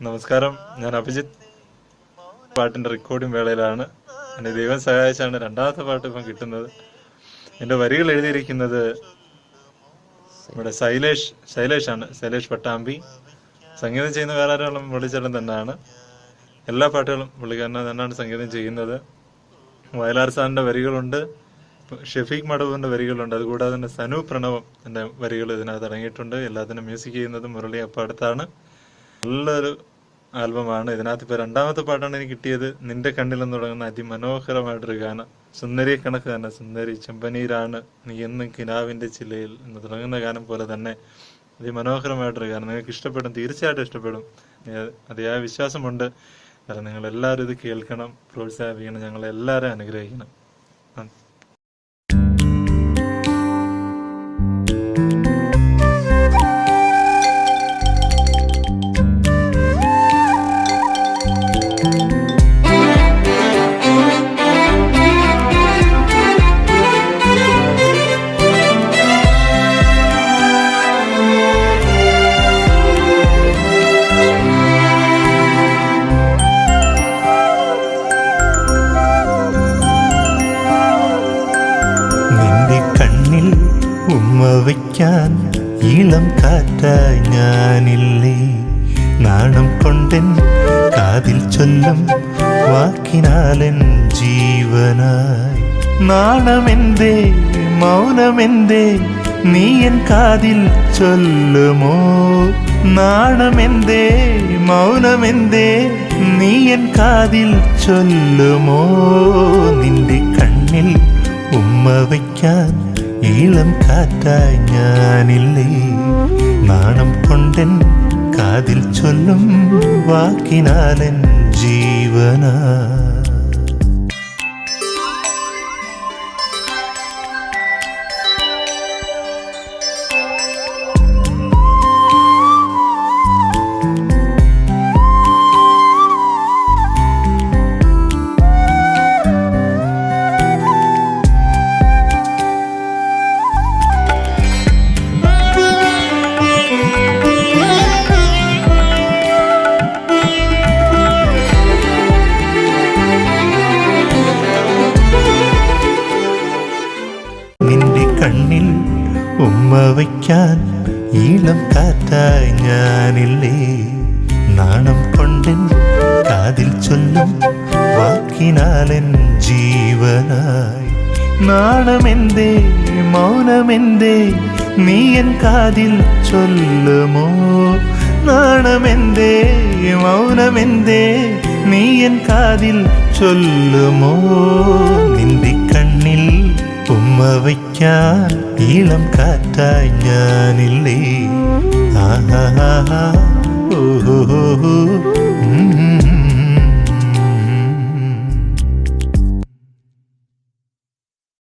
നമസ്കാരം, ഞാൻ അഭിജിത്ത്. പാട്ടിൻ്റെ റെക്കോർഡിംഗ് വേളയിലാണ്. എന്നെ ദൈവം സഹായിച്ചാണ് രണ്ടാമത്തെ പാട്ട് ഇപ്പം കിട്ടുന്നത്. എൻ്റെ വരികൾ എഴുതിയിരിക്കുന്നത് നമ്മുടെ ശൈലേഷാണ്, ശൈലേഷ് പട്ടാമ്പി. സംഗീതം ചെയ്യുന്ന വേറെ ആരും വിളിച്ചേട്ടൻ തന്നെയാണ്. എല്ലാ പാട്ടുകളും പുള്ളിക്കാരനെ തന്നെയാണ് സംഗീതം ചെയ്യുന്നത്. വയലാർ സാറിൻ്റെ വരികളുണ്ട്, ഷെഫീഖ് മടവൂറിൻ്റെ വരികളുണ്ട്. അതുകൂടാതെ തന്നെ സനു പ്രണവം എൻ്റെ വരികൾ ഇതിനകത്ത് അടങ്ങിയിട്ടുണ്ട്. എല്ലാത്തിനും മ്യൂസിക് ചെയ്യുന്നത് മുരളി അപ്പാടത്താണ്. നല്ലൊരു ആൽബമാണ്. ഇതിനകത്ത് ഇപ്പോൾ രണ്ടാമത്തെ പാട്ടാണ് എനിക്ക് കിട്ടിയത്. നിന്റെ കണ്ണിലെന്ന് തുടങ്ങുന്ന അതിമനോഹരമായിട്ടൊരു ഗാനം. സുന്ദരി കണക്ക് തന്നെ, സുന്ദരി ചെമ്പനീരാണ് നീ എന്നും കിനാവിൻ്റെ ചില്ലയിൽ എന്ന് തുടങ്ങുന്ന ഗാനം പോലെ തന്നെ അതിമനോഹരമായിട്ടൊരു ഗാനം. നിങ്ങൾക്ക് ഇഷ്ടപ്പെടും, തീർച്ചയായിട്ടും ഇഷ്ടപ്പെടും. അതിയായ വിശ്വാസമുണ്ട്. കാരണം നിങ്ങളെല്ലാവരും ഇത് കേൾക്കണം, പ്രോത്സാഹിപ്പിക്കണം, ഞങ്ങളെല്ലാവരും അനുഗ്രഹിക്കണം. ഉമ്മ വയ്ക്കാൻ ഇളം കാറ്റായി ഞാനില്ലേ, നാണം കൊണ്ടെൻ കാതിൽ ചൊല്ലും വാക്കിനാലൻ ജീവനായി. നാണമെന്തേ മൗനമെന്തേ നീ എൻ കാതിൽ ചൊല്ലുമോ, നാണമെന്തേ മൗനമെന്തേ നീ എൻ കാതിൽ ചൊല്ലുമോ. നിന്റെ കണ്ണിൽ ഉമ്മ വയ്ക്കാൻ ഇളം കാറ്റായി ഞാനില്ലേ, നാണം കൊണ്ടെൻ കാതിൽ ചൊല്ലും വാക്കിനാലൻ ജീവനാ. കണ്ണിൽ ഉമ്മ വയ്ക്കാൻ ഇളം കാറ്റായി ഞാനില്ലേ, നാണം കൊണ്ടെൻ കാതിൽ ചൊല്ലും വാക്കിനാലൻ ജീവനായി. നാണമെന്തേ മൗനമെന്തേ നീ എൻ കാതിൽ ചൊല്ലുമോ, നാണമെന്തേ മൗനമെന്തേ നീ എൻ കാതിൽ ചൊല്ലുമോ. നിന്റെ കണ്ണിൽ ഉമ്മ വയ്ക്കാൻ ഇളം കാറ്റായി ഞാനില്ലേ, ആഹാ ഓഹോ.